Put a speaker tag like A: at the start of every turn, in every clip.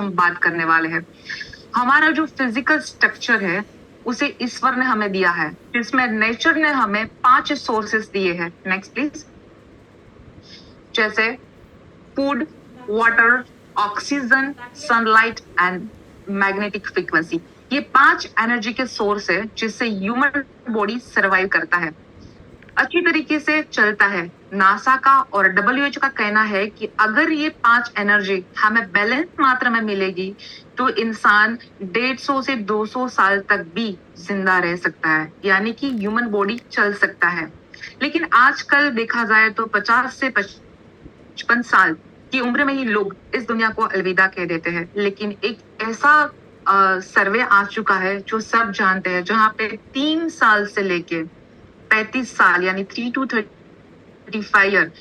A: हम बात करने वाले हैं। हमारा जो फिजिकल स्ट्रक्चर है उसे ईश्वर ने हमें दिया है, जिसमें नेचर ने हमें 5 सोर्सेस दिए हैं। Next please. जैसे food, water, oxygen, sunlight and magnetic frequency. ये 5 एनर्जी के सोर्स है जिससे ह्यूमन बॉडी सर्वाइव करता है, अच्छी तरीके से चलता है। नासा का और डब्ल्यूएच का कहना है कि अगर ये 5 एनर्जी हमें बैलेंस मात्रा में मिलेगी तो इंसान 150 से 200 साल तक भी जिंदा रह सकता है, यानी कि ह्यूमन बॉडी चल सकता है। लेकिन आजकल देखा जाए तो 50 से 55 साल की उम्र में ही लोग इस दुनिया को अलविदा कह देते हैं। लेकिन एक ऐसा सर्वे आ चुका है जो सब जानते हैं, जहां पे 3 साल से लेके 35 साल यानी 3 to 35 ईयर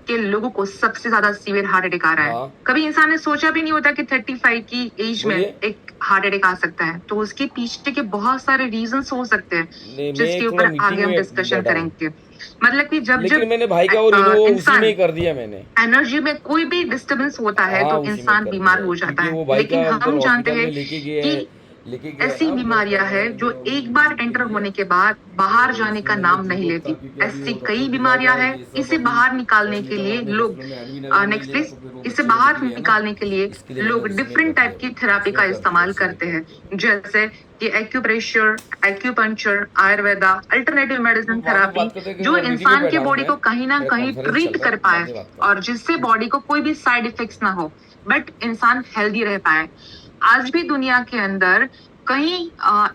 A: के लोगों को सबसे ज्यादा सीवियर हार्ट अटैक आ रहा है।
B: हाँ।
A: कभी इंसान ने सोचा भी नहीं होता कि 35 की एज में
B: बोलिए।
A: एक हार्ट अटैक आ सकता है। तो उसके पीछे के बहुत सारे रीजंस हो सकते हैं,
B: नहीं,
A: जिसके
B: मैं थोड़ा
A: ऊपर आगे
B: मीटिंग
A: हम
B: में
A: डिस्कशन
B: बैठा हूँ,
A: करेंगे। मतलब कि जब
B: लेकिन
A: जब
B: मैंने भाई का वो रिन्यू उसी में
A: इंसान
B: ही कर दिया मैंने।
A: एनर्जी में कोई भी डिस्टर्बेंस होता है
B: हाँ,
A: तो
B: उसी में
A: इंसान
B: कर
A: बीमार
B: दिया
A: हो जाता
B: क्योंकि
A: है।
B: वो भाई
A: लेकिन
B: का उधर
A: हम जानते
B: हॉस्पिटल
A: हैं
B: में
A: कि
B: लेके गया
A: ऐसी
B: ना उधर
A: बीमारियां
B: करवा
A: है
B: रहे थे
A: जो
B: वो
A: एक बार
B: मीटिंग के
A: एंटर
B: लिए।
A: होने के बाद बाहर
B: तो
A: जाने
B: उसमें
A: का
B: मेरे को
A: नाम नहीं
B: चाहिए था
A: लेती।
B: क्योंकि अभी
A: ऐसी
B: वो
A: कई
B: डॉक्टर दिखाएगा
A: बीमारियां हैं,
B: ये सब
A: इसे
B: अभी
A: बाहर निकालने
B: टेस्ट
A: के
B: निकल रहा
A: लिए
B: है, मेरे
A: लोग
B: हॉस्पिटल में एडमिन है वो नहीं
A: नेक्स्ट
B: लिया
A: प्लीज,
B: तो फिर वो
A: इसे
B: बच्चे लोग
A: बाहर
B: भी है ना,
A: निकालने के लिए
B: इसके लिए मैंने
A: लोग
B: उसी में
A: डिफरेंट
B: कर
A: टाइप
B: दिया,
A: की थेरापी
B: उसमें
A: का
B: कर दिया,
A: इस्तेमाल
B: उसी में
A: करते
B: कर
A: हैं,
B: दिया।
A: जैसे कि एक्यूप्रेशर, एक्यूपंक्चर, आयुर्वेदा, अल्टरनेटिव
B: तो
A: मेडिसिन
B: बाद में
A: थेरापी,
B: बात करते हैं
A: जो
B: कि मीटिंग में
A: इंसान के
B: बैठा हूँ
A: बॉडी
B: मैं,
A: को कहीं ना
B: मेरा
A: कहीं
B: कॉन्फ्रेंस चल
A: ट्रीट
B: रहा
A: कर
B: है, बाद
A: पाए
B: में बात करते
A: और
B: हैं।
A: जिससे बॉडी को कोई भी साइड इफेक्ट्स ना हो, बट इंसान हेल्दी रह पाए। आज भी दुनिया के अंदर कई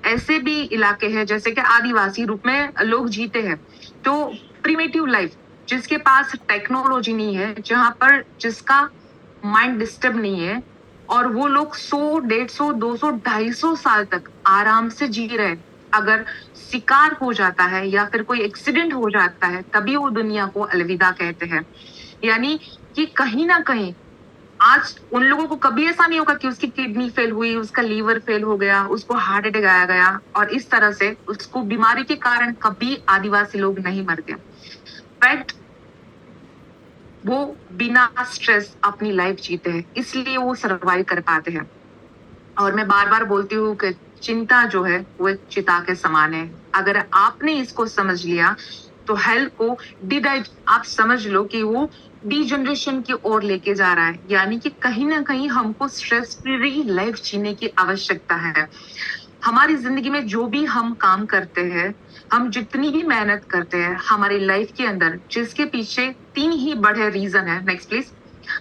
A: ऐसे भी इलाके हैं जैसे कि आदिवासी रूप में लोग जीते हैं, तो प्रिमिटिव लाइफ, जिसके पास टेक्नोलॉजी नहीं है, जहां पर जिसका माइंड डिस्टर्ब नहीं है, और वो लोग 100, 150, 200, 250 साल तक आराम से जी रहे हैं। अगर शिकार हो जाता है या फिर कोई एक्सीडेंट हो जाता है तभी वो दुनिया को अलविदा कहते हैं। यानी कि कहीं ना कहीं आज उन लोगों को कभी ऐसा नहीं होगा कि उसकी किडनी फेल हुई, उसका लीवर फेल हो गया, उसको हार्ट अटैक आया गया, और इस तरह से उसको बीमारी के कारण कभी आदिवासी लोग नहीं मरते। फैक्ट, वो बिना स्ट्रेस अपनी लाइफ जीते हैं, इसलिए वो सरवाइव कर पाते हैं। और मैं बार बार बोलती हूँ कि चिंता जो है वो एक चिता के समान है। अगर आपने इसको समझ लिया तो हेल्थ को डिडाइट आप समझ लो कि वो डीजनरेशन की ओर लेके जा रहा है, यानी कि कहीं ना कहीं हमको स्ट्रेस फ्री लाइफ जीने की आवश्यकता है। हमारी जिंदगी में जो भी हम काम करते हैं, हम जितनी भी मेहनत करते हैं हमारी लाइफ के अंदर, जिसके पीछे 3 ही बड़े रीजन है। Next please.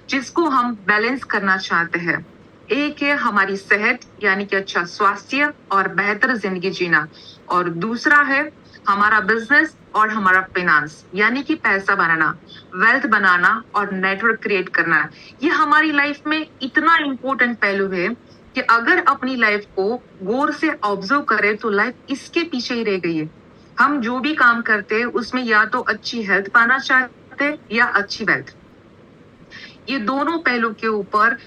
A: जिसको हम बैलेंस करना चाहते हैं, एक है हमारी सेहत यानी कि अच्छा स्वास्थ्य और बेहतर जिंदगी जीना, और दूसरा है हमारा बिजनेस और हमारा फाइनेंस यानी कि पैसा बनाना, वेल्थ बनाना और नेटवर्क क्रिएट करना। ये हमारी लाइफ में इतना इंपॉर्टेंट पहलू है कि अगर अपनी लाइफ को गौर से ऑब्जर्व करें तो लाइफ इसके पीछे ही रह गई है। हम जो भी काम करते हैं उसमें या तो अच्छी हेल्थ पाना चाहते हैं या अच्छी वेल्थ, ये दोनों पहलू के ऊपर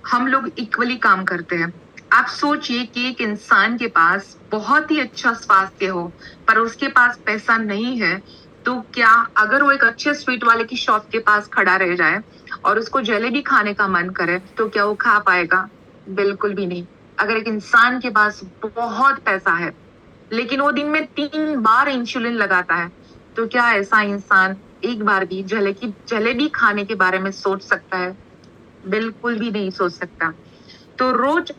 A: हम लोग इक्वली काम करते हैं। आप सोचिए कि एक इंसान के पास बहुत ही अच्छा स्वास्थ्य हो पर उसके पास पैसा नहीं है, तो क्या अगर वो एक अच्छे स्वीट वाले की शॉप के पास खड़ा रह जाए और उसको जलेबी खाने का मन करे तो क्या वो खा पाएगा? बिल्कुल भी नहीं। अगर एक इंसान के पास बहुत पैसा है लेकिन वो दिन में 3 बार इंसुलिन लगाता है, तो क्या ऐसा इंसान एक बार भी जलेबी खाने के बारे में सोच सकता है? बिल्कुल भी नहीं सोच सकता। तो रोज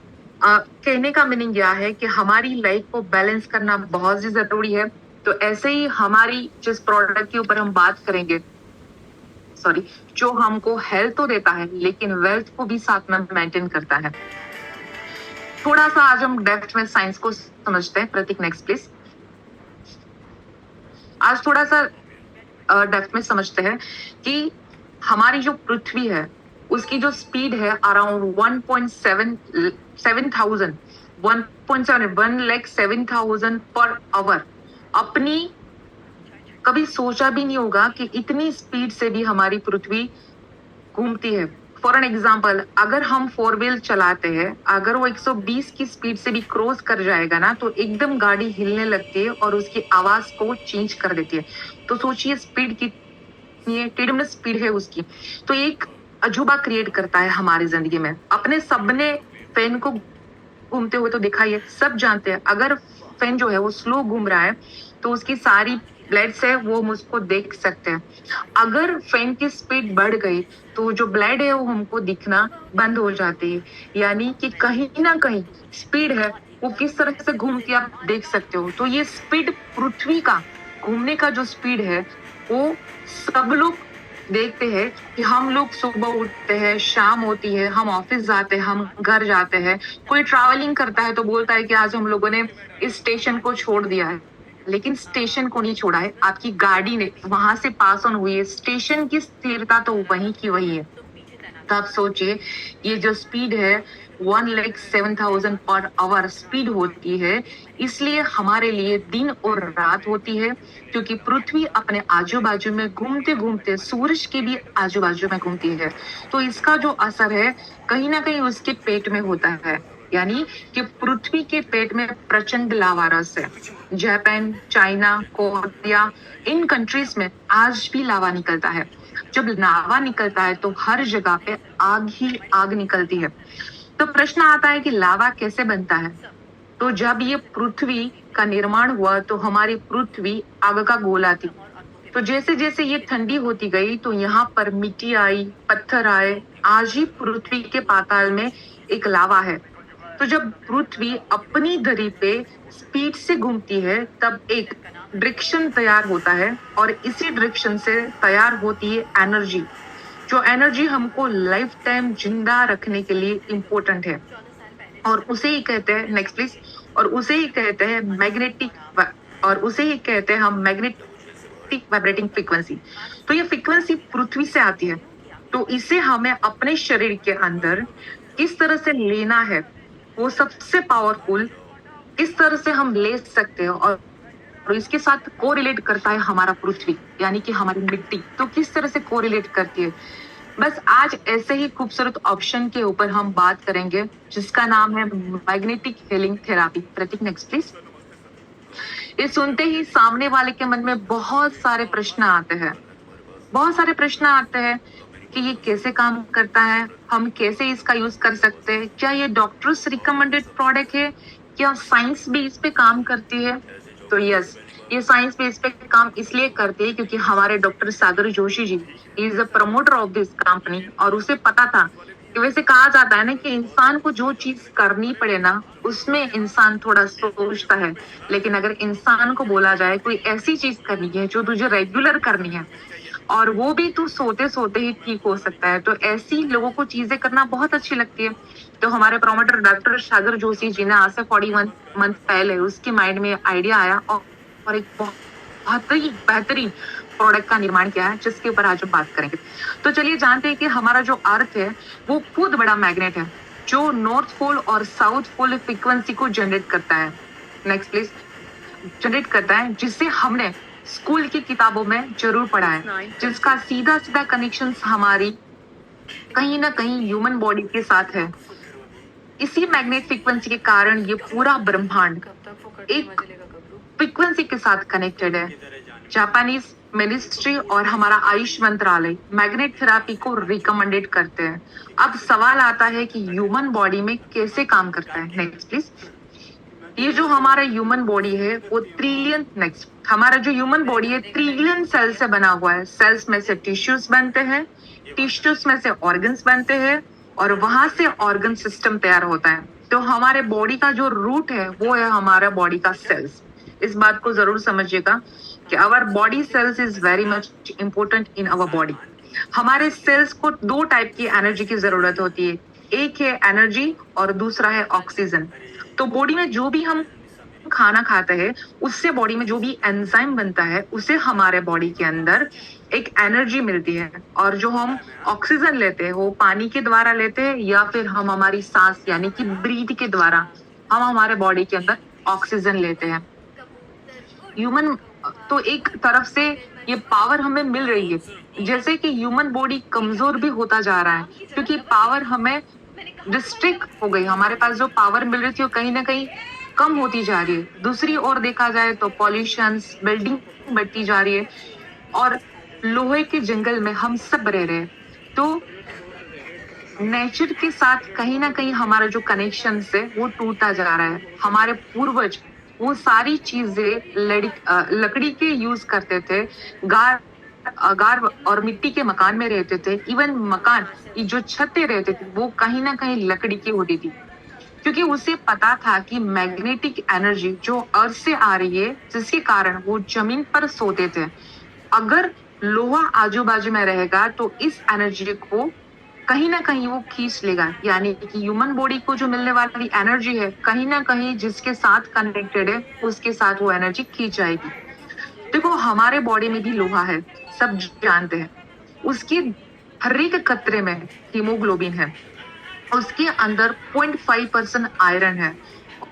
A: कहने का मीनिंग यह है कि हमारी लाइफ को बैलेंस करना बहुत ही जरूरी है। तो ऐसे ही हमारी जिस प्रोडक्ट के ऊपर हम बात करेंगे, सॉरी, जो हमको हेल्थ तो देता है लेकिन वेल्थ को भी साथ में मेंटेन करता है। थोड़ा सा आज हम डेप्थ में साइंस को समझते हैं। प्रतीक नेक्स्ट प्लीज। आज थोड़ा सा डेप्थ में समझते हैं कि हमारी जो पृथ्वी है उसकी जो स्पीड है अराउंड 1.7 1,7,1,07,000 पर आवर। अपनी कभी सोचा भी नहीं होगा कि इतनी स्पीड से भी हमारी पृथ्वी घूमती है। फॉर एन एग्जाम्पल, अगर हम 4 व्हील चलाते हैं, अगर वो 120 की स्पीड से भी क्रॉस कर जाएगा ना तो एकदम गाड़ी हिलने लगती है और उसकी आवाज को चेंज कर देती है। तो सोचिए स्पीड कितनी है, ट्रिडमस स्पीड है उसकी। तो एक अजूबा क्रिएट करता है हमारी जिंदगी में। अपने सबने फैन को घूमते हुए तो देखा ही है, सब जानते हैं अगर फैन जो है वो स्लो घूम रहा है तो उसकी सारी ब्लेड्स है वो मुझको देख सकते हैं। अगर फैन की स्पीड बढ़ गई तो जो ब्लेड है वो हमको दिखना बंद हो जाती है, यानी कि कहीं ना कहीं स्पीड है वो किस तरह से घूमती है आप देख सकते हो। तो ये स्पीड पृथ्वी का घूमने का जो स्पीड है वो सब लोग देखते हैं कि हम लोग सुबह उठते हैं, शाम होती है, हम ऑफिस जाते हैं, हम घर जाते हैं, कोई ट्रैवलिंग करता है तो बोलता है कि आज हम लोगों ने इस स्टेशन को छोड़ दिया है, लेकिन स्टेशन को नहीं छोड़ा है, आपकी गाड़ी ने वहां से पास ऑन हुई है, स्टेशन की स्थिरता तो वहीं की वही है। तो आप सोचिए ये जो स्पीड है 1,07,000 पर आवर स्पीड होती है, इसलिए हमारे लिए दिन और रात होती है, क्योंकि पृथ्वी अपने आजू बाजू में घूमते घूमते सूरज के भी आजू बाजू में घूमती है। तो इसका जो असर है कहीं ना कहीं उसके पेट में होता है, यानी कि पृथ्वी के पेट में प्रचंड लावा रस है। जापान, चाइना, कोरिया, इन कंट्रीज में आज भी लावा निकलता है। जब लावा निकलता है तो हर जगह पे आग ही आग निकलती है। तो प्रश्न आता है कि लावा कैसे बनता है। तो जब ये पृथ्वी का निर्माण हुआ तो हमारी पृथ्वी आग का गोला थी। तो जैसे जैसे ये ठंडी होती गई तो यहाँ पर मिट्टी आई, पत्थर आए, आज ही पृथ्वी के पाताल में एक लावा है। तो जब पृथ्वी अपनी धरी पे स्पीड से घूमती है तब एक डायरेक्शन तैयार होता है और इसी डायरेक्शन से तैयार होती है एनर्जी, जो एनर्जी हमको लाइफ टाइम जिंदा रखने के लिए इम्पोर्टेंट है। और उसे ही कहते हैं, नेक्स्ट प्लीज, और उसे ही कहते हैं मैग्नेटिक, और उसे ही कहते हैं हम मैग्नेटिक वाइब्रेटिंग फ्रीक्वेंसी। तो ये फ्रीक्वेंसी पृथ्वी से आती है, तो इसे हमें अपने शरीर के अंदर किस तरह से लेना है, वो सबसे पावरफुल किस तरह से हम ले सकते हैं। और इसके साथ कोरिलेट करता है हमारा पृथ्वी, यानी कि हमारी मिट्टी तो किस तरह से कोरिलेट करती है। बस आज ऐसे ही खूबसूरत ऑप्शन के ऊपर हम बात करेंगे जिसका नाम है magnetic healing therapy. Pratik next please. ये सुनते ही सामने वाले के मन में बहुत सारे प्रश्न आते हैं, बहुत सारे प्रश्न आते हैं कि ये कैसे काम करता है, हम कैसे इसका यूज कर सकते हैं, क्या ये डॉक्टर्स रिकमेंडेड प्रोडक्ट है, क्या साइंस भी इस पे काम करती है। तो यस, ये साइंस भी इस पे काम इसलिए करती है क्योंकि हमारे doctor Sagar Joshi ji is the promoter of this company, और उसे पता था कि वैसे कहा जाता है ना कि इंसान को जो चीज करनी पड़े ना उसमें इंसान थोड़ा सोचता है, लेकिन अगर इंसान को बोला जाए कोई ऐसी चीज करनी है जो तुझे रेगुलर करनी है और वो भी तू सोते सोते ही ठीक हो सकता है, तो ऐसी लोगों को चीजें करना बहुत अच्छी लगती है। तो हमारे प्रोमोटर डॉक्टर सागर जोशी जी ने आज से 41 मंथ पहले उसके माइंड में आइडिया आया और एक बहुत ही बेहतरीन प्रोडक्ट का निर्माण किया है जिसके ऊपर आज हम बात करेंगे। तो चलिए जानते हैं कि हमारा जो अर्थ है वो खुद बड़ा मैग्नेट है जो नॉर्थ पोल और साउथ पोल फ्रीक्वेंसी को जनरेट करता है। Next please. जनरेट करता है जिससे हमने स्कूल की किताबों में जरूर पढ़ा है, जिसका सीधा सीधा कनेक्शन हमारी कहीं ना कहीं ह्यूमन बॉडी के साथ है। इसी मैग्नेट फ्रीक्वेंसी के कारण ये पूरा ब्रह्मांड एक फ्रीक्वेंसी के साथ कनेक्टेड है। जापानीज मिनिस्ट्री और हमारा आयुष मंत्रालय मैग्नेट थेरापी को रिकमेंडेड करते हैं। अब सवाल आता है कि ह्यूमन बॉडी में कैसे काम करता है। Next please. ये जो हमारा ह्यूमन बॉडी है वो ट्रिलियन, नेक्स्ट, हमारा जो ह्यूमन बॉडी है ट्रिलियन सेल से बना हुआ है। सेल्स में से टिश्यूज बनते हैं, टिश्यूज में से ऑर्गन्स बनते हैं और वहां से ऑर्गन सिस्टम तैयार होता है। तो हमारे बॉडी का जो रूट है वो है हमारा बॉडी का सेल्स। इस बात को जरूर समझिएगा कि our body cells is very much important in our body. हमारे सेल्स को दो टाइप की एनर्जी की जरूरत होती है, एक है एनर्जी और दूसरा है ऑक्सीजन। तो बॉडी में जो भी हम खाना खाते हैं उससे बॉडी में जो भी एंजाइम बनता है उसे हमारे बॉडी के अंदर एक एनर्जी मिलती है, और जो हम ऑक्सीजन लेते हैं वो पानी के द्वारा लेते हैं या फिर हम हमारी सांस यानी कि ब्रीथ के द्वारा हम हमारे बॉडी के अंदर ऑक्सीजन लेते हैं। ह्यूमन तो एक तरफ से ये पावर हमें मिल रही है, जैसे कि ह्यूमन बॉडी कमजोर भी होता जा रहा है क्योंकि पावर हमें डिस्ट्रिक्ट हो गई, हमारे पास जो पावर मिल रही थी वो कहीं ना कहीं कम होती जा रही है। दूसरी ओर देखा जाए तो पॉल्यूशन, बिल्डिंग बढ़ती जा रही है और लोहे के जंगल में हम सब रह रहे हैं। तो नेचर के साथ कहीं ना कहीं हमारा जो कनेक्शन है वो टूटता जा रहा है। हमारे पूर्वज वो सारी चीजें लकड़ी के यूज करते थे। गार गार और मिट्टी के मकान में रहते थे। इवन मकान की जो छतें रहते थे वो कहीं ना कहीं लकड़ी की होती थी, क्योंकि उसे पता था कि मैग्नेटिक एनर्जी जो अर्थ से आ रही है, जिसके कारण वो जमीन पर सोते थे। अगर लोहा आजू बाजू में रहेगा तो इस एनर्जी को कहीं ना कहीं वो खींच लेगा, यानी कि ह्यूमन बॉडी को जो मिलने वाली एनर्जी है कहीं ना कहीं जिसके साथ कनेक्टेड है उसके साथ वो एनर्जी खींच जाएगी। देखो, हमारे बॉडी में भी लोहा है, सब जानते हैं। उसके हर एक कतरे में हीमोग्लोबिन है। उसके अंदर 0.5% आयरन है।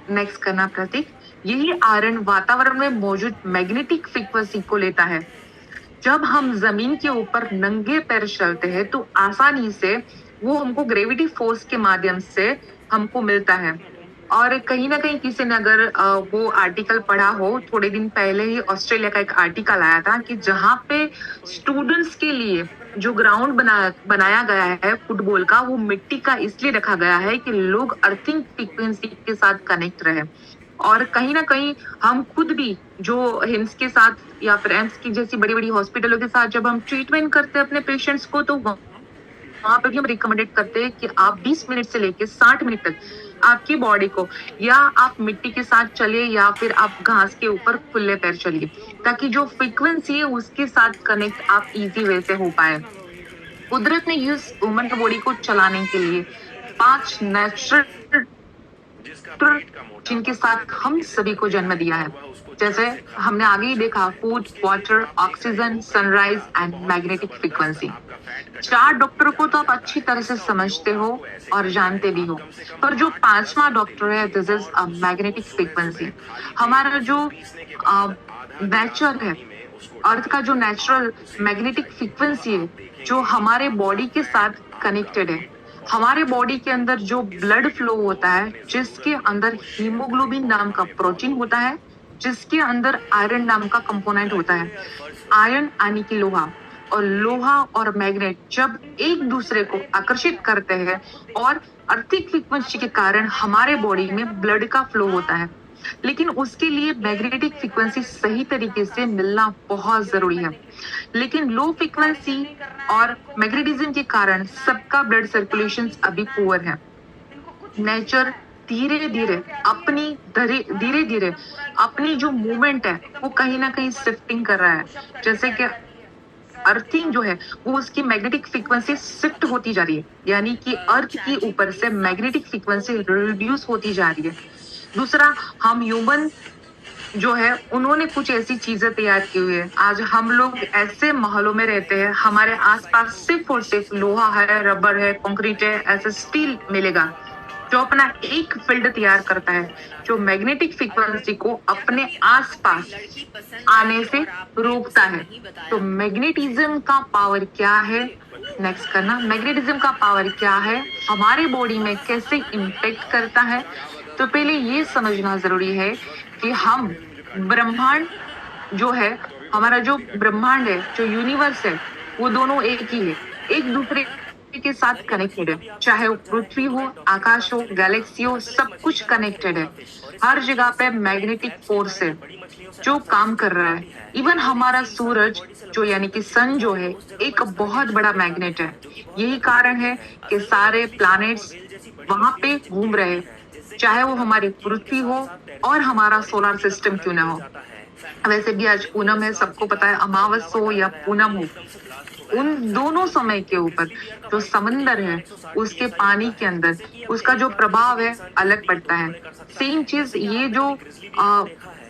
A: नेक्स्ट करना प्रतीक। यही आयरन वातावरण में मौजूद मैग्नेटिक फ्रीक्वेंसी को लेता है। जब हम जमीन के ऊपर नंगे पैर चलते हैं तो आसानी से वो हमको ग्रेविटी फोर्स के माध्यम से हमको मिलता है। और कहीं ना कहीं किसी ने अगर वो आर्टिकल पढ़ा हो, थोड़े दिन पहले ही ऑस्ट्रेलिया का एक आर्टिकल आया था कि जहाँ पे स्टूडेंट्स के लिए जो ग्राउंड बनाया गया है फुटबॉल का, वो मिट्टी का इसलिए रखा गया है कि लोग अर्थिंग फ्रीक्वेंसी के साथ कनेक्ट रहे। और कहीं ना कहीं हम खुद भी जो हिम्स के साथ या फिर एम्स की जैसी बड़ी बड़ी हॉस्पिटलों के साथ जब हम ट्रीटमेंट करते हैं अपने पेशेंट्स को, तो वहां पे भी हम रिकमेंडेड करते हैं कि आप 20 मिनट से लेके 60 मिनट तक आपकी बॉडी को या आप मिट्टी के साथ चलिए या फिर आप घास के ऊपर खुले पैर चलिए, ताकि जो फ्रीक्वेंसी है उसके साथ कनेक्ट आप इजी वे से हो पाए। कुदरत ने इस ह्यूमन बॉडी को चलाने के लिए 5 नेचुरल जिनके साथ हम सभी को जन्म दिया है। जैसे हमने आगे ही देखा, food, water, oxygen, sunrise and magnetic frequency. 4 doctor को तो आप अच्छी तरह से समझते हो और जानते भी हो, पर जो 5वां डॉक्टर है, this is a magnetic frequency. हमारा जो नेचर है, अर्थ का जो नेचुरल मैग्नेटिक फ्रीक्वेंसी है, जो हमारे बॉडी के साथ कनेक्टेड है। हमारे बॉडी के अंदर जो ब्लड फ्लो होता है, जिसके अंदर हीमोग्लोबिन नाम का प्रोटीन होता है, जिसके अंदर आयरन नाम का कंपोनेंट होता है। आयरन यानी कि लोहा, और लोहा और मैग्नेट जब एक दूसरे को आकर्षित करते हैं और अर्थिक फ्रीक्वेंसी के कारण हमारे बॉडी में ब्लड का फ्लो होता है। लेकिन उसके लिए मैग्नेटिक फ्रीक्वेंसी सही तरीके से मिलना बहुत जरूरी है। लेकिन लो फ्रीक्वेंसी और मैग्नेटिज्म के कारण सबका ब्लड सर्कुलेशन अभी पुअर है। नेचर धीरे धीरे अपनी जो मूवमेंट है वो कहीं ना कहीं शिफ्टिंग कर रहा है। जैसे कि अर्थिंग जो है वो उसकी मैग्नेटिक फ्रीक्वेंसी शिफ्ट होती जा रही है, यानी कि अर्थ के ऊपर से मैग्नेटिक फ्रीक्वेंसी रिड्यूस होती जा रही है। दूसरा, हम ह्यूमन जो है उन्होंने कुछ ऐसी चीजें तैयार की हुई है। आज हम लोग ऐसे माहौलों में रहते हैं, हमारे आसपास सिर्फ और सिर्फ लोहा है, रबर है, कंक्रीट है, ऐसे स्टील मिलेगा जो अपना एक फील्ड तैयार करता है, जो मैग्नेटिक फ्रीक्वेंसी को अपने आसपास आने से रोकता है। तो मैग्नेटिज्म का पावर क्या है? नेक्स्ट करना, मैग्नेटिज्म का पावर क्या है, हमारे बॉडी में कैसे इम्पेक्ट करता है? तो पहले ये समझना जरूरी है कि हम ब्रह्मांड जो है, हमारा जो ब्रह्मांड है, जो यूनिवर्स है, वो दोनों एक ही है, एक दूसरे के साथ कनेक्टेड है। चाहे वो पृथ्वी हो, आकाश हो, गैलेक्सी हो, सब कुछ कनेक्टेड है। हर जगह पे मैग्नेटिक फोर्स है जो काम कर रहा है। इवन हमारा सूरज जो यानी कि सन जो है एक बहुत बड़ा मैग्नेट है। यही कारण है कि सारे प्लैनेट्स वहां पे घूम रहे हैं, चाहे वो हमारी पृथ्वी हो और हमारा सोलर सिस्टम क्यों ना हो। वैसे भी आज पूनम है, सबको पता है, अमावस हो या पूनम हो, उन दोनों समय के ऊपर जो समंदर है उसके पानी के अंदर उसका जो प्रभाव है अलग पड़ता है। सेम चीज ये जो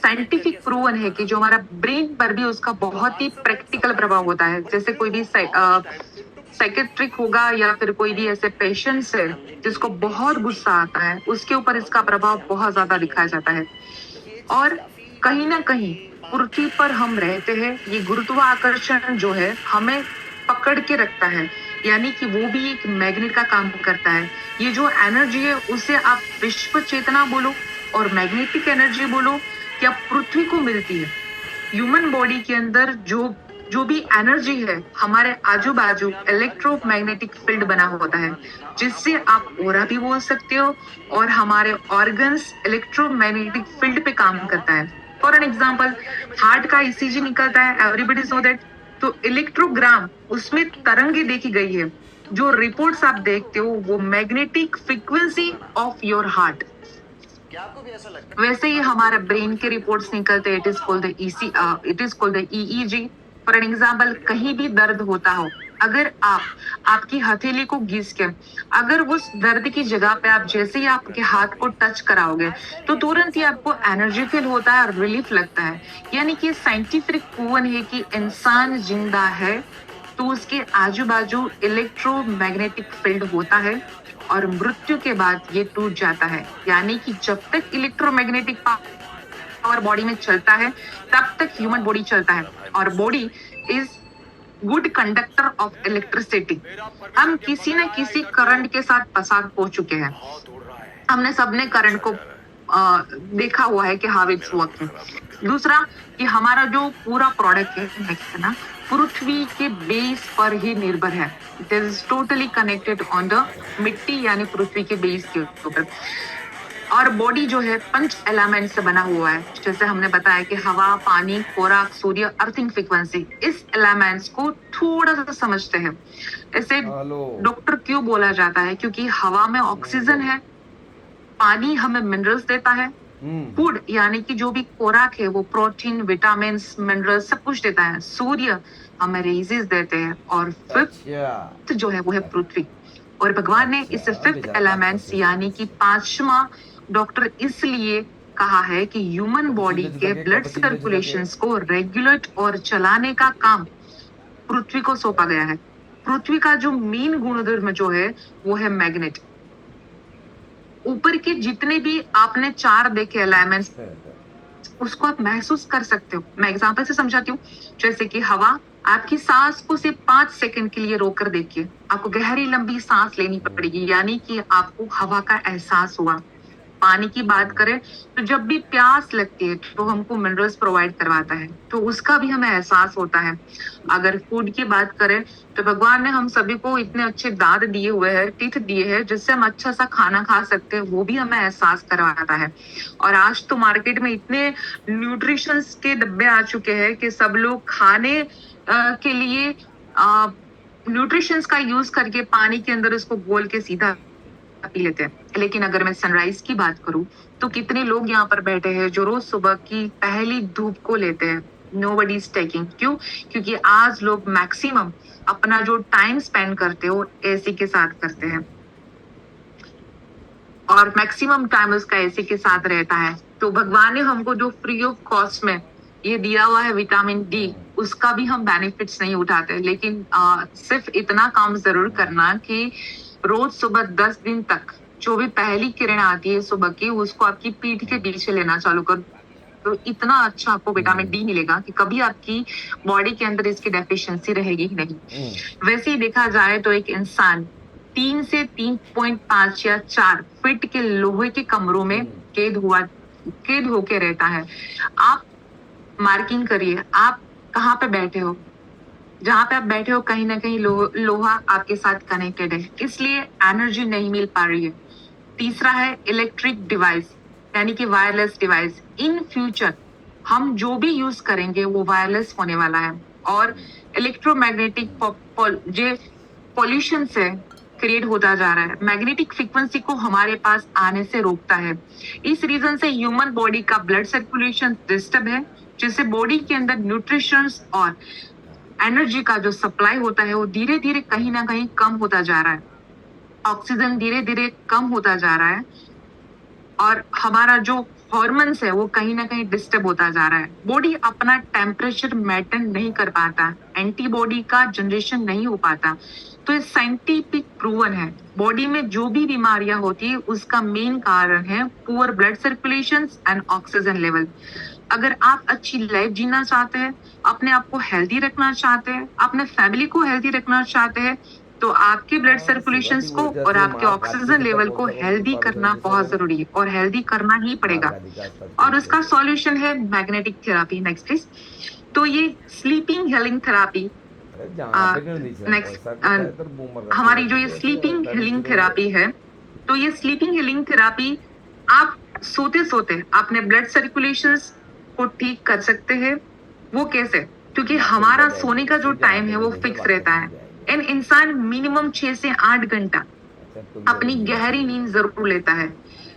A: साइंटिफिक प्रूवन है कि जो हमारा ब्रेन पर भी उसका बहुत ही प्रैक्टिकल प्रभाव होता है। जैसे कोई भी साइकेट्रिक होगा या फिर कोई भी ऐसे पेशेंट्स है जिसको बहुत गुस्सा आता है, उसके ऊपर इसका प्रभाव बहुत ज्यादा दिखाया जाता है। और कहीं ना कहीं पृथ्वी पर हम रहते हैं, ये गुरुत्वाकर्षण जो है हमें पकड़ के रखता है, यानी कि वो भी एक मैग्नेट का काम करता है। ये जो एनर्जी है उसे आप विश्व चेतना बोलो और मैग्नेटिक एनर्जी बोलो, क्या पृथ्वी को मिलती है। ह्यूमन बॉडी के अंदर जो जो भी एनर्जी है हमारे आजू बाजू इलेक्ट्रोमैग्नेटिक फील्ड बना होता है, जिससे आप ओरा भी बोल सकते हो, और हमारे ऑर्गन्स इलेक्ट्रोमैग्नेटिक फील्ड पे काम करता है। फॉर एन एग्जाम्पल, हार्ट का ईसीजी निकलता है, एवरीबडी नो दैट। तो इलेक्ट्रोग्राम, उसमें तरंगे देखी गई है। जो रिपोर्ट्स आप देखते हो वो magnetic frequency of your heart. वैसे ही हमारे ब्रेन के रिपोर्ट्स निकलते हैं, it is called the EEG. For an example, कहीं भी दर्द होता हो, अगर आपकी हथेली को घिस के अगर उस दर्द की जगह पे आप जैसे ही आपके हाथ को टच कराओगे तो तुरंत ही आपको एनर्जी फील होता है और रिलीफ लगता है। यानी कि साइंटिफिक प्रूवन है कि इंसान जिंदा है तो उसके आजू बाजू इलेक्ट्रोमैग्नेटिक फील्ड होता है, और मृत्यु के बाद ये टूट जाता है। यानी कि जब तक इलेक्ट्रोमैग्नेटिक पावर बॉडी में चलता है तब तक ह्यूमन बॉडी चलता है, और body is good conductor of electricity. हम किसी न किसी करंट के साथ पसार हो चुके हैं। हमने सबने करंट को देखा हुआ है कि हाउ इट्स वर्किंग। दूसरा कि हमारा जो पूरा प्रोडक्ट है ना, पृथ्वी के बेस पर ही निर्भर है। It is totally connected on the मिट्टी, यानी पृथ्वी के बेस के ऊपर। और बॉडी जो है 5 एलिमेंट से बना हुआ है, जैसे हमने बताया कि हवा, पानी, खोराक, सूर्य, अर्थिंग फ्रीक्वेंसी। इस एलिमेंट्स को थोड़ा सा समझते हैं। इसे डॉक्टर क्यों बोला जाता है? क्योंकि हवा में ऑक्सीजन है, पानी हमें मिनरल्स देता है, फूड यानी कि जो भी खोराक है वो प्रोटीन, विटामिन, मिनरल्स सब कुछ देता है, सूर्य हमें रेजेस देते हैं, और फिफ्थ जो है वो है पृथ्वी। और भगवान ने इस फिफ्थ एलिमेंट्स यानी कि 5वां डॉक्टर इसलिए कहा है कि ह्यूमन बॉडी के ब्लड सर्कुलेशंस को रेगुलेट और चलाने का काम पृथ्वी को सौंपा गया है। पृथ्वी का जो मेन गुणधर्म जो है वो है मैग्नेट। ऊपर के जितने भी आपने 4 देखे एलिमेंट्स, उसको आप महसूस कर सकते हो। मैं एग्जांपल से समझाती हूँ। जैसे कि हवा, आपकी सांस को सिर्फ 5 सेकंड के लिए रोक कर देखिए, आपको गहरी लंबी सांस लेनी पड़ेगी, यानी कि आपको हवा का एहसास हुआ। पानी की बात करें तो जब भी प्यास लगती है तो हमको मिनरल्स प्रोवाइड करवाता है, तो उसका भी हमें एहसास होता है। अगर फूड की बात करें तो भगवान ने हम सभी को इतने अच्छे दांत दिए हुए हैं, टीथ दिए हैं, जिससे हम अच्छा सा खाना खा सकते हैं, वो भी हमें एहसास करवाता है। और आज तो मार्केट में इतने न्यूट्रिशंस के डब्बे आ चुके हैं कि सब लोग खाने के लिए न्यूट्रिशंस का यूज करके पानी के अंदर उसको घोल के सीधा पी लेते हैं। लेकिन अगर मैं सनराइज की बात करूं तो कितने लोग यहाँ पर बैठे हैं जो रोज सुबह की पहली धूप को लेते हैं। Nobody is taking. क्यों? क्योंकि आज लोग मैक्सिमम अपना जो टाइम स्पेंड करते हो एसी के साथ करते हैं, और मैक्सिमम टाइम उसका एसी के साथ रहता है। तो भगवान ने हमको जो फ्री ऑफ कॉस्ट में ये दिया हुआ है विटामिन डी, उसका भी हम बेनिफिट्स नहीं उठाते। लेकिन सिर्फ इतना काम जरूर करना कि रोज सुबह 10 दिन तक जो भी पहली किरण आती है सुबह की, उसको आपकी पीठ के पीछे लेना चालू कर, तो इतना अच्छा आपको विटामिन डी मिलेगा कि कभी आपकी बॉडी के अंदर इसकी डेफिशिएंसी रहेगी ही नहीं। वैसे ही देखा जाए तो एक इंसान 3 से 3.5 या 4 फीट के लोहे के कमरों में कैद होके रहता है। आप मार्किंग करिए, आप कहाँ पे बैठे हो। जहां पे आप बैठे हो कहीं ना कहीं लोहा आपके साथ कनेक्टेड है, इसलिए एनर्जी नहीं मिल पा रही है। तीसरा है इलेक्ट्रिक डिवाइस, यानी कि वायरलेस डिवाइस। इन फ्यूचर हम जो भी यूज करेंगे वो वायरलेस होने वाला है, और इलेक्ट्रोमैग्नेटिक जो पॉल्यूशन से क्रिएट होता जा रहा है, मैग्नेटिक फ्रीक्वेंसी को हमारे पास आने से रोकता है। इस रीजन से ह्यूमन बॉडी का ब्लड सर्कुलेशन डिस्टर्ब है, जिससे बॉडी के अंदर न्यूट्रिशन और एनर्जी का जो सप्लाई होता है वो धीरे धीरे कहीं ना कहीं कम होता जा रहा है। ऑक्सीजन धीरे धीरे कम होता जा रहा है, और हमारा जो हॉर्मोन्स है वो कहीं ना कहीं डिस्टर्ब होता जा रहा है। बॉडी अपना टेम्परेचर मेंटेन नहीं कर पाता, एंटीबॉडी का जनरेशन नहीं हो पाता। तो ये साइंटिफिक प्रूवन है। बॉडी में जो भी बीमारियां होती है उसका मेन कारण है poor blood circulation and oxygen level. अगर आप अच्छी लाइफ जीना चाहते हैं, अपने आप को हेल्दी रखना चाहते हैं, अपने फैमिली को हेल्दी रखना चाहते हैं, तो आपके ब्लड सर्कुलेशन को और आपके ऑक्सीजन लेवल को हेल्दी करना बहुत जरूरी है, और हेल्दी करना ही पड़ेगा। और उसका सॉल्यूशन है मैग्नेटिक थेरेपी। Next please. तो ये स्लीपिंग हीलिंग थेरापी
B: अरे जहाँ पे क्यों नहीं चलता है?
A: नेक्स्ट
B: सर का इधर बूमर का
A: हमारी
B: तो
A: जो ये
B: ऐसे
A: स्लीपिंग
B: गाड़ी
A: हीलिंग
B: शुरू हो
A: थेरापी है, तो ये स्लीपिंग हीलिंग थेरापी आप सोते सोते अपने ब्लड सर्कुलेशंस को ठीक कर सकते हैं। वो कैसे? क्योंकि
B: बात
A: हमारा
B: करता
A: सोने का जो
B: जाएंगे जहाँ
A: टाइम
B: पे
A: है वो
B: मिलेगा
A: फिक्स
B: बात
A: रहता
B: करते
A: है।
B: जाएंगे।
A: एंड इंसान मिनिमम 6 से 8 घंटा
B: अच्छा तुम
A: अपनी
B: जरूर
A: गहरी
B: जाओगे।
A: नींद जरूर लेता है।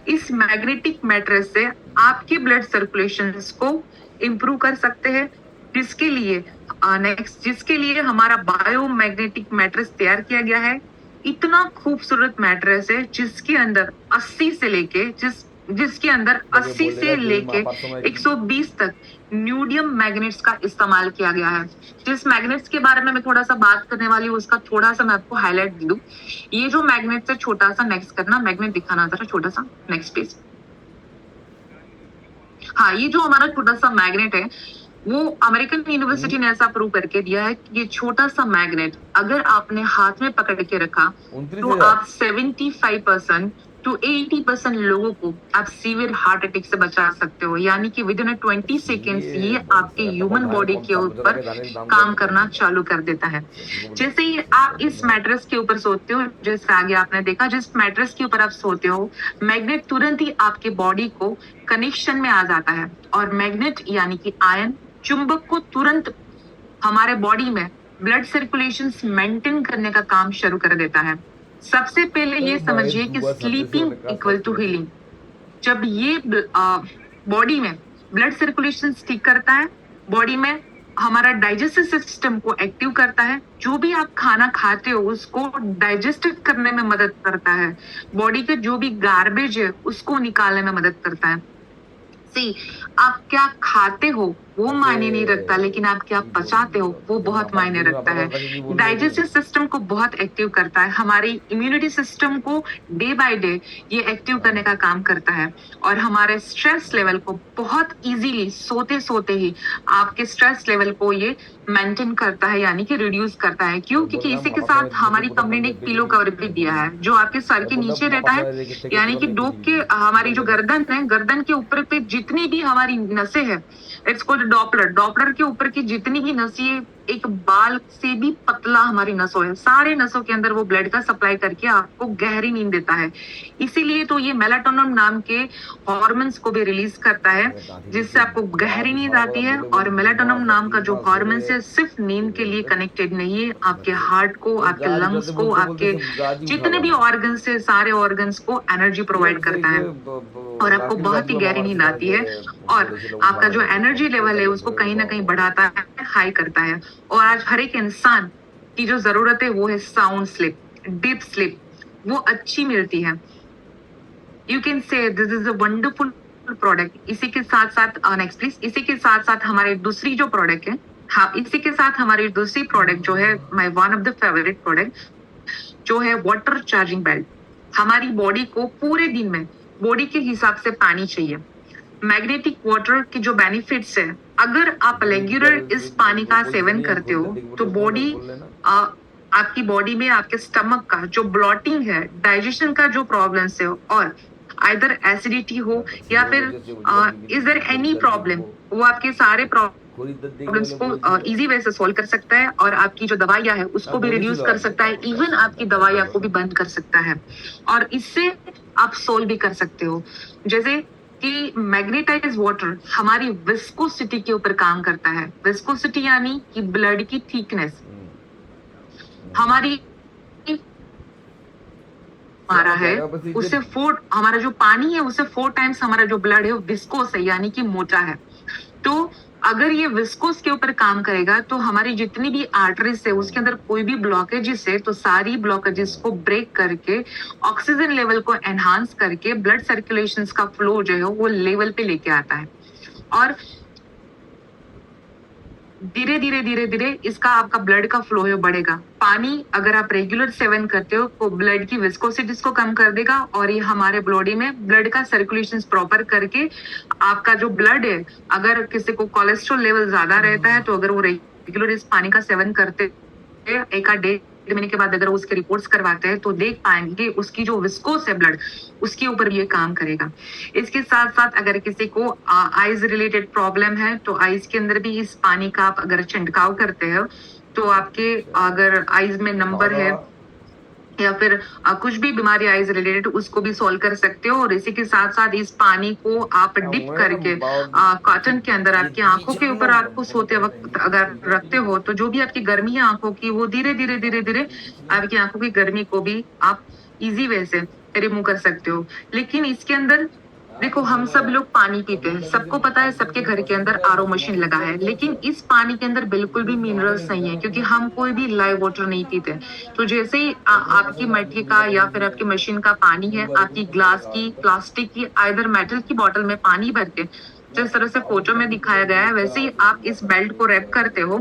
A: इस मैग्नेटिक मैट्रेस से आपके ब्लड सर्कुलेशंस को इम्प्रूव कर सकते हैं, जिसके लिए हमारा बायोमैग्नेटिक मैट्रेस तैयार किया गया है। इतना खूबसूरत मैट्रेस है जिसके अंदर 80 से लेके जिसके अंदर
B: जब ये
A: 80
B: बोलेगा
A: से
B: कि
A: लेके
B: परसों में
A: 120 तक न्यूडियम मैग्नेट्स का इस्तेमाल किया गया है। जिस मैग्नेट्स के बारे में मैं थोड़ा सा बात करने वाली हूँ उसका थोड़ा सा मैं आपको हाईलाइट दे दूं। ये जो मैग्नेट है, छोटा सा नेक्स्ट करना, मैग्नेट दिखाना जरा, छोटा सा नेक्स्ट पेज। हाँ, ये जो हमारा छोटा सा मैग्नेट है वो अमेरिकन यूनिवर्सिटी ने ऐसा प्रूव करके दिया है कि ये छोटा सा मैग्नेट अगर आपने हाथ में पकड़ के रखा तो
B: 29,000
A: आप 75% टू 80% लोगों को आप सीवियर हार्ट अटैक से बचा सकते हो। यानी कि विद इन 20 सेकेंड्स ये
B: भाई
A: आपके
B: साहब,
A: ह्यूमन
B: भाई
A: बॉडी
B: कौन
A: के
B: सा गुजरा
A: ऊपर
B: के जाने के दाम
A: काम
B: का
A: करना चालू कर देता है। जैसे ही आप इस मैट्रेस के ऊपर सोते हो, जैसे आगे आपने देखा, जिस मैट्रेस के ऊपर आप सोते हो मैग्नेट तुरंत ही आपके बॉडी को कनेक्शन में आ जाता है और मैग्नेट यानी कि आयन चुंबक को तुरंत हमारे बॉडी में ब्लड सर्कुलेशन मेंटेन करने का काम शुरू कर देता है। सबसे पहले ये
B: भाई
A: समझिए कि
B: दुआ सर्दी से
A: स्लीपिंग
B: होने का
A: इक्वल टू हीलिंग। जब ये बॉडी में ब्लड सर्कुलेशन ठीक करता है, बॉडी में हमारा डाइजेस्टिव सिस्टम को एक्टिव करता है, जो भी आप खाना खाते हो उसको डाइजेस्ट करने में मदद करता है, बॉडी के जो भी गार्बेज है उसको निकालने में मदद करता है। सी, आप क्या खाते हो वो मायने नहीं रखता, लेकिन आप क्या पचाते हो वो बहुत मायने रखता है। डाइजेस्टिव सिस्टम को बहुत एक्टिव करता है, हमारी इम्यूनिटी सिस्टम को डे बाय डे ये एक्टिव करने का काम करता है और हमारे स्ट्रेस लेवल को बहुत इजीली सोते सोते ही आपके स्ट्रेस लेवल को ये मेंटेन करता है, यानी कि रिड्यूस करता है। क्यों? क्योंकि इसी के साथ हमारी कंपनी ने एक पिलो कवर भी दिया है जो आपके सर के नीचे रहता है, यानी कि डोक के हमारी जो गर्दन है, गर्दन के ऊपर पे जितनी भी हमारी नसें हैं, इट्स कॉल्ड डॉपलर। डॉपलर के ऊपर की जितनी भी नसें एक बाल से भी पतला हमारी नसों है, सारे नसों के अंदर वो ब्लड का सप्लाई करके आपको गहरी नींद देता है। इसीलिए तो ये मेलाटोनिन नाम के हॉर्मोन्स को भी रिलीज करता है जिससे आपको गहरी नींद आती है। और मेलाटोनिन नाम का जो हॉर्मोन है सिर्फ नींद के लिए कनेक्टेड नहीं है, आपके हार्ट को, आपके लंग्स को, आपके जितने भी ऑर्गन्स है सारे ऑर्गन्स को एनर्जी प्रोवाइड करता है और आपको बहुत ही गहरी नींद आती है और आपका जो एनर्जी लेवल है उसको कहीं ना कहीं बढ़ाता है, हाई करता है। और आज हर एक इंसान की जो जरूरत है वो है साउंड स्लिप, डीप स्लिप, वो अच्छी मिलती है। You can say this is a wonderful product. इसी के साथ साथ नेक्स्ट प्लीज, इसी के साथ साथ हमारे दूसरी जो प्रोडक्ट है, हाँ इसी के साथ हमारी दूसरी प्रोडक्ट जो है my one of the favourite product जो है वाटर चार्जिंग बेल्ट। हमारी बॉडी को पूरे दिन में बॉडी के हिसाब से पानी चाहिए। मैग्नेटिक वाटर के जो बेनिफिट्स है, अगर आप रेगुलर इस पानी का सेवन करते हो तो बॉडी आपकी बॉडी में आपके स्टमक का जो ब्लॉटिंग है, डाइजेशन का जो प्रॉब्लम्स है और आइदर एसिडिटी हो या फिर इज देयर एनी प्रॉब्लम, वो आपके सारे प्रॉब्लम्स को इजी वे से सॉल्व कर सकता है और आपकी जो दवाइयां है उसको भी रिड्यूस कर सकता है, इवन आपकी दवाइयां को भी बंद कर सकता है और इससे आप सोल्व भी कर सकते हो। जैसे कि मैग्नेटाइज वाटर हमारी विस्कोसिटी के ऊपर काम करता है। विस्कोसिटी यानी कि ब्लड की थिकनेस, हमारी हमारा है उससे 4, हमारा जो पानी है उससे 4 टाइम्स हमारा जो ब्लड है वो विस्कोस है, यानी कि मोटा है। तो अगर ये विस्कोस के ऊपर काम करेगा तो हमारी जितनी भी आर्टरीज है उसके अंदर कोई भी ब्लॉकेजेस है तो सारी ब्लॉकेजेस को ब्रेक करके ऑक्सीजन लेवल को एनहांस करके ब्लड सर्कुलेशन का फ्लो जो है वो लेवल पे लेके आता है और धीरे धीरे धीरे धीरे इसका आपका ब्लड का फ्लो है बढ़ेगा। पानी अगर आप रेगुलर सेवन करते हो तो ब्लड की विस्कोसिटीज को कम कर देगा और ये हमारे बॉडी में ब्लड का सर्कुलेशन प्रॉपर करके आपका जो ब्लड है, अगर किसी को कोलेस्ट्रॉल लेवल ज्यादा रहता है तो अगर वो रेगुलर इस पानी का सेवन करते एक डे महीने के बाद अगर उसके रिपोर्ट्स करवाते हैं तो देख पाएंगे कि उसकी जो विस्कोस है ब्लड, उसके ऊपर भी ये काम करेगा। इसके साथ साथ अगर किसी को आइज रिलेटेड प्रॉब्लम है तो आइज के अंदर भी इस पानी का आप अगर छिड़काव करते हो तो आपके अगर आइज में नंबर है या फिर कुछ भी बीमारी आइज रिलेटेड उसको भी सॉल्व कर सकते हो। और इसी के साथ साथ इस पानी को आप डिप करके कॉटन के अंदर आपकी आंखों के ऊपर आपको सोते वक्त अगर रखते हो तो जो भी आपकी गर्मी है आंखों की वो धीरे धीरे धीरे धीरे आपकी आंखों की गर्मी को भी आप इजी वे से रिमूव कर सकते हो। लेकिन इसके अंदर देखो, हम सब लोग पानी पीते हैं, सबको पता है सबके घर के अंदर आरओ मशीन लगा है, लेकिन इस पानी के अंदर बिल्कुल भी मिनरल्स नहीं है क्योंकि हम कोई भी लाइव वाटर नहीं पीते। तो जैसे ही आपकी मटके का या फिर आपकी मशीन का पानी है, आपकी ग्लास की, प्लास्टिक की, आइदर मेटल की बोतल में पानी भर के जिस तरह से फोटो में दिखाया गया है वैसे ही आप इस बेल्ट को रैप करते हो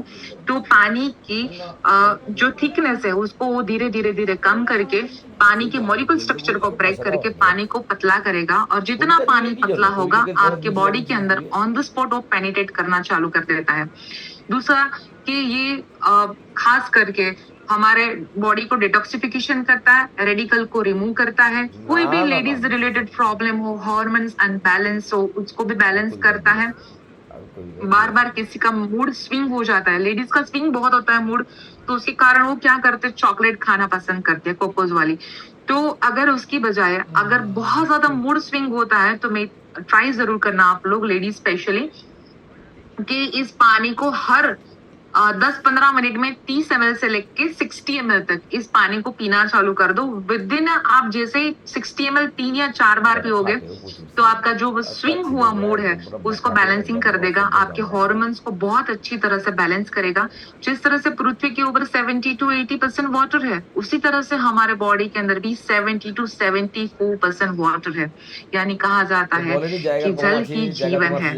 A: तो पानी की जो थिकनेस है उसको वो धीरे धीरे धीरे कम करके पानी के मॉलिक्यूल स्ट्रक्चर को ब्रेक करके पानी को पतला करेगा। और जितना पानी पतला होगा आपके बॉडी के अंदर ऑन द स्पॉट वो पेनिट्रेट करना चालू कर देता है। दूसरा कि ये खास करके हमारे बॉडी को डिटॉक्सिफिकेशन करता है, रेडिकल को रिमूव करता है। कोई भी लेडीज रिलेटेड प्रॉब्लम हो, हार्मोन्स अनबैलेंस हो, उसको भी बैलेंस करता है। बार बार किसी का मूड स्विंग हो जाता है, लेडीज का स्विंग बहुत होता है मूड, तो उसके कारण वो क्या करते हैं, चॉकलेट खाना पसंद करते हैं, कोकोज वाली। तो अगर उसकी बजाय अगर बहुत ज्यादा मूड स्विंग होता है तो मैं ट्राई जरूर करना आप लोग लेडीज स्पेशली कि इस पानी को हर 10-15 मिनट में 30 ml से लेके 60 ml तक इस पानी को पीना चालू कर दो। विद इन आप जैसे 60 ml 3 या 4 बार पियोगे तो आपका जो स्विंग हुआ मूड है उसको बैलेंसिंग कर देगा, आपके हॉर्मोन्स को बहुत अच्छी तरह से बैलेंस करेगा। जिस तरह से पृथ्वी के ऊपर 70 to 80% वाटर है, उसी तरह से हमारे बॉडी के अंदर भी 70 to 74% वाटर है। यानी कहा जाता है कि जल ही जीवन है।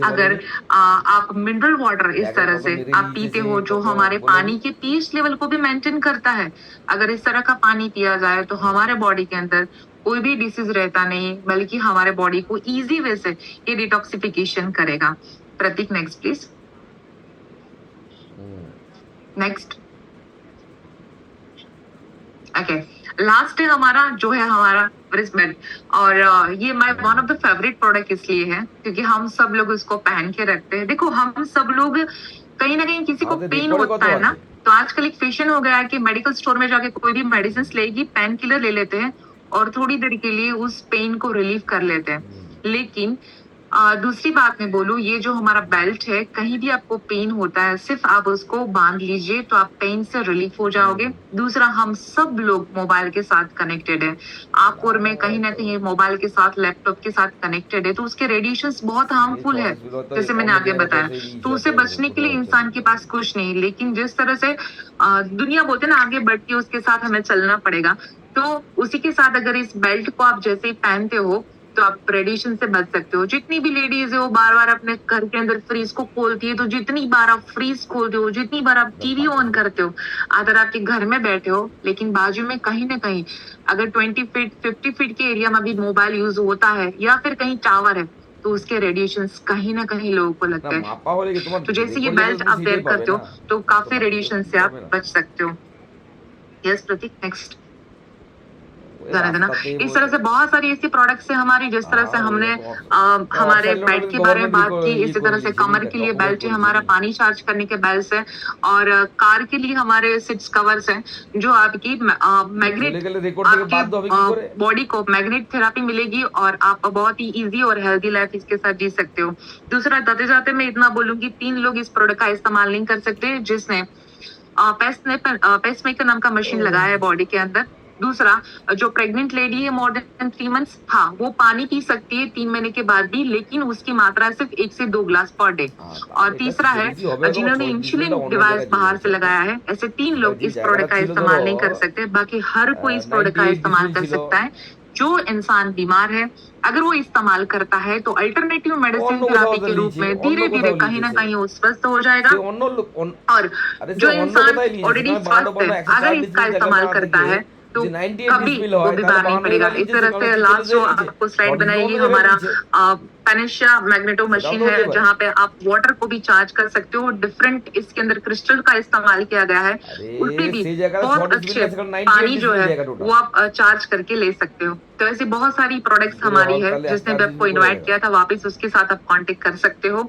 A: अगर आप मिनरल वाटर इस तरह से आप पीते हो जो हमारे पानी के पीएच लेवल को भी मेंटेन करता है, अगर इस तरह का पानी पिया जाए तो हमारे बॉडी के अंदर कोई भी डिसीज रहता नहीं, बल्कि हमारे बॉडी को इजी वे से ये डिटॉक्सिफिकेशन करेगा। Pratik next please. Next okay, last है हमारा जो है हमारा रिस्टबैंड। और ये my one of the favourite product इसलिए है क्योंकि हम सब लोग इसको पहन के रखते हैं। देखो, हम सब लोग कहीं ना कहीं किसी को पेन होता है ना, तो आजकल एक फैशन हो गया है कि मेडिकल स्टोर में जाके कोई भी मेडिसिन लेगी, पेन किलर ले लेते हैं और थोड़ी देर के लिए उस पेन को रिलीव कर लेते हैं। लेकिन दूसरी बात मैं बोलूं, ये जो हमारा बेल्ट है, कहीं भी आपको पेन होता है सिर्फ आप उसको बांध लीजिए तो आप पेन से रिलीफ हो जाओगे। दूसरा, हम सब लोग मोबाइल के साथ कनेक्टेड है, आप और मैं कहीं ना कहीं मोबाइल के साथ, लैपटॉप के साथ कनेक्टेड है, तो उसके रेडिएशंस बहुत हार्मफुल है जैसे मैंने आगे बताया। तो उसे बचने के लिए इंसान के पास कुछ नहीं, लेकिन जिस तरह से दुनिया बोलते ना आगे बढ़ती है उसके साथ हमें चलना पड़ेगा। तो उसी के साथ अगर इस बेल्ट को आप जैसे पहनते हो तो आप रेडिएशन से बच सकते हो। जितनी भी लेडीज है वो बार बार अपने घर के अंदर फ्रीज को खोलती है, तो जितनी बार आप फ्रीज खोलते हो, जितनी बार आप टीवी ऑन करते हो, अगर आपके घर में बैठे हो लेकिन बाजू में कहीं ना कहीं अगर 20 फीट 50 फीट के एरिया में भी मोबाइल यूज होता है या फिर कहीं टावर है तो उसके रेडिएशंस कहीं ना कहीं लोगों को लगते हैं। तो जैसे ये बेल्ट आप वेयर करते हो तो काफी रेडिएशन से आप बच सकते हो। यस प्रतीक, नेक्स्ट। इस तरह से बहुत सारी ऐसी प्रोडक्ट्स है हमारी, जिस तरह से हमने हमारे बेल्ट के बारे में बात की, इसी तरह से कमर के लिए बेल्ट है हमारा, पानी चार्ज करने के बेल्ट है, और कार के लिए हमारे सीट्स कवर्स हैं जो आपकी मैग्नेट आपकी बॉडी को मैग्नेट थेरापी मिलेगी और आप बहुत ही इजी और हेल्दी लाइफ इसके साथ जी सकते हो। दूसरा, जाते जाते मैं इतना बोलूंगी, 3 लोग इस प्रोडक्ट का इस्तेमाल नहीं कर सकते जिसने पेसमेकर नाम का मशीन लगाया है बॉडी के अंदर। दूसरा, जो प्रेग्नेंट लेडी है मोर देन 3 months, हाँ वो पानी पी सकती है 3 महीने के बाद भी, लेकिन उसकी मात्रा सिर्फ 1 से 2 ग्लास पर डे। और तीसरा है जिन्होंने इंसुलिन डिवाइस बाहर से लगाया है, ऐसे 3 लोग इस प्रोडक्ट का इस्तेमाल नहीं कर सकते। बाकी हर कोई इस प्रोडक्ट का इस्तेमाल कर सकता है। जो इंसान बीमार है अगर वो इस्तेमाल करता है तो अल्टरनेटिव मेडिसिन थेरापी के रूप में धीरे धीरे कहीं ना कहीं वो स्वस्थ हो जाएगा। और जो इंसान ऑलरेडी स्वस्थ है अगर इसका इस्तेमाल करता है तो
B: जी 98
A: कभी
B: डिसमिल
A: वो
B: হয়
A: भी
B: তাহলে
A: बैन नहीं
B: বাহান্ন
A: पड़ेगा।
B: টাকা
A: इस
B: নিচ্ছে
A: तरह
B: কারণ
A: से
B: কি
A: लास्ट
B: চলে
A: जो
B: যায় নিচ্ছে
A: आपको स्लाइड
B: 40
A: बनाई
B: বন্ধ
A: ये
B: করে
A: हमारा
B: নিচ্ছে
A: पेनेशिया मैग्नेटो मशीन
B: সেটাও তো
A: है,
B: হতে পারে
A: जहाँ पे आप वाटर को भी चार्ज कर सकते हो। डिफरेंट इसके अंदर क्रिस्टल का इस्तेमाल किया गया है।
B: আরে
A: उसमें भी
B: সেই জায়গাটা 6
A: बहुत
B: ডিসমিল
A: अच्छे
B: আছে কারণ 98
A: पानी जो
B: ডিসমিল
A: है
B: জায়গা টোটাল
A: वो आप चार्ज करके ले सकते हो। तो ऐसी बहुत सारी प्रोडक्ट्स
B: করে
A: हमारी
B: হক
A: है,
B: তাহলে
A: जिसने
B: 108
A: भी आपको
B: ডিসমিল করে
A: इनवाइट
B: দেगा
A: किया था, वापस उसके साथ आप कांटेक्ट कर सकते हो।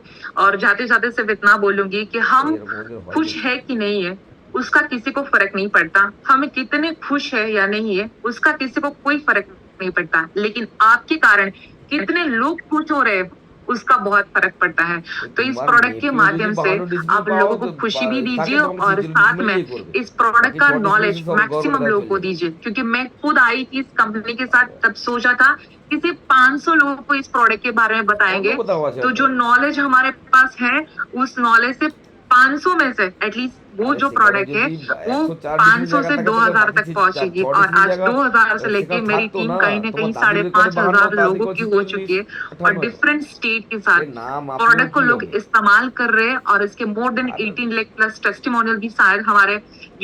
A: और जाते जाते सिर्फ इतना बोलूंगी कि हम
B: এরকম ওদের হয়
A: खुश
B: কিন্তু
A: है कि नहीं है उसका किसी को फर्क नहीं पड़ता। हम कितने खुश है या नहीं है उसका किसी को कोई फर्क नहीं पड़ता, लेकिन आपके कारण कितने लोग खुश हो रहे हैं उसका बहुत फर्क पड़ता है।
B: এই
A: तो इस
B: তোমার
A: प्रोडक्ट के
B: নেপিও যদি
A: माध्यम से
B: 52 डिसमिल
A: आप
B: পাও
A: लोगों को
B: তো
A: खुशी भी
B: থাকে
A: दीजिए
B: তখন
A: और
B: 46
A: साथ
B: ডিসমিল
A: में
B: দিয়ে করবে
A: इस प्रोडक्ट
B: বাকি
A: का
B: 6 ডিসমিল
A: नॉलेज
B: সব
A: मैक्सिमम
B: গভর্नमेंट
A: लोगों
B: चले
A: को
B: যাবে
A: दीजिए, क्योंकि मैं खुद आई थी इस कंपनी के साथ, तब सोचा था कि सिर्फ 500 लोगों को इस प्रोडक्ट के बारे में
B: অন্য
A: बताएंगे।
B: কোথাও আছে
A: तो
B: হয়তো
A: जो नॉलेज हमारे पास है उस नॉलेज से 500 में से एटलीस्ट वो
B: আরে
A: जो
B: সেখানে
A: प्रोडक्ट है
B: যদি
A: वो
B: 104 डिसमिल
A: 500
B: জায়গা
A: से
B: থাকে তাহলে
A: 2000
B: বাকি
A: तक पहुंचेगी।
B: 6
A: और
B: ডিসমিল
A: आज
B: জায়গা
A: 2000 से लेके
B: সেখানে
A: मेरी
B: থাকতো
A: टीम
B: না
A: कहीं ना
B: তোমার
A: कहीं
B: দাদুর রেকর্ডে 52
A: 5,500
B: দাদি
A: लोगों की
B: করছে
A: हो
B: 40
A: चुकी है। और
B: 58
A: डिफरेंट स्टेट के
B: আরে
A: साथ
B: না মাপলেও
A: प्रोडक्ट को
B: কি
A: लोग
B: হবে
A: इस्तेमाल कर रहे हैं। और इसके मोर देन
B: আরে
A: 18 लाख प्लस टेस्टिमोनियल भी शायद हमारे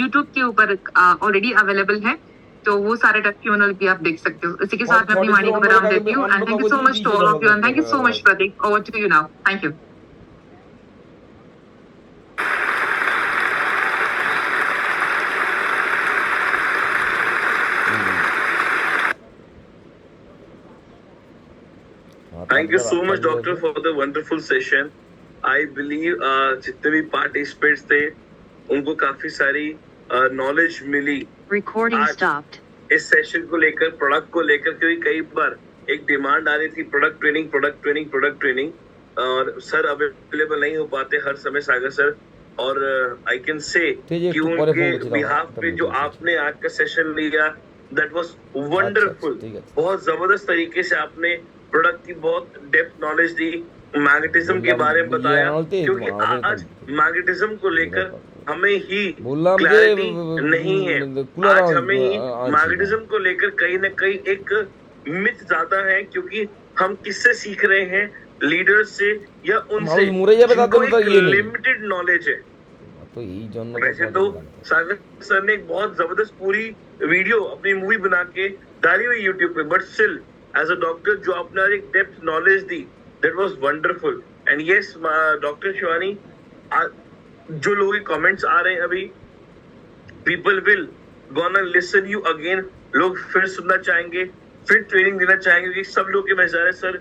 A: यूट्यूब के ऊपर ऑलरेडी अवेलेबल है। तो वो सारे टेस्टिमोनियल भी आप देख सकते हो। इसी के साथ मैं
B: 6
A: अपनी वाणी
B: ডিসমিল
A: को
B: অন্য
A: विराम
B: কাউকে
A: देती हूँ।
B: অন্য
A: एंड थैंक यू
B: কাউকে
A: सो
B: যদি
A: मच टू
B: দিয়েছে
A: ऑल
B: তখন
A: of you and thank you so much
B: হয়তো
A: Pratik. Over to you now. Thank you.
B: हाँ
C: Thank you
B: তারপর
C: so much,
B: আপনার
C: doctor, for the wonderful session. I believe जितने भी participants थे उनको काफी सारी नॉलेज मिली
D: Recording
C: आज
D: stopped.
C: इस सेशन को लेकर, प्रोडक्ट को लेकर, क्योंकि कई बार एक डिमांड आ रही थी product training, product training, product training, और सर अवेलेबल नहीं हो पाते हर समय, सागर सर। और आई कैन से
B: ঠিক আছে
C: कि
B: একটু পরে ফোন
C: उनके
B: করছি
C: बिहाफ पे जो आपने आज का सेशन लिया, दैट वाज वंडरफुल।
B: ঠিক আছে
C: बहुत जबरदस्त तरीके से आपने प्रोडक्ट की बहुत डेप्थ नॉलेज दी, मैग्नेटिज्म के
B: বললাম
C: बारे में
B: ইয়ে
C: बताया,
B: আনতে
C: क्योंकि आज मैग्नेटिज्म को लेकर हमें ही
B: বললাম যে
C: क्लैरिटी नहीं है।
B: কুলার
C: आज हमें ही
B: আনছি না
C: मैग्नेटिज्म को लेकर कहीं ना कहीं एक मिथ ज्यादा है, क्योंकि हम किससे सीख रहे हैं, लीडर्स से या उनसे
B: মানুষ মরে যাবে তার
C: जिनको
B: জন্য তো
C: एक
B: ইয়ে নেই
C: लिमिटेड नॉलेज है।
B: তো এই জন্য তো
C: वैसे
B: সবাই
C: तो
B: জানতে হবে।
C: सागर सर ने एक बहुत जबरदस्त पूरी वीडियो अपनी मूवी बना के डाली हुई यूट्यूब पे, but still as a doctor जो आपने आज एक डेप्थ नॉलेज दी, that was wonderful. And yes doctor Shivani, जो लोगों के कमेंट्स आ रहे हैं अभी, people will gonna listen you again, लोग फिर सुनना चाहेंगे, फिर ट्रेनिंग देना चाहेंगे, क्योंकि सब लोग के मैसेज आ रहे हैं, सर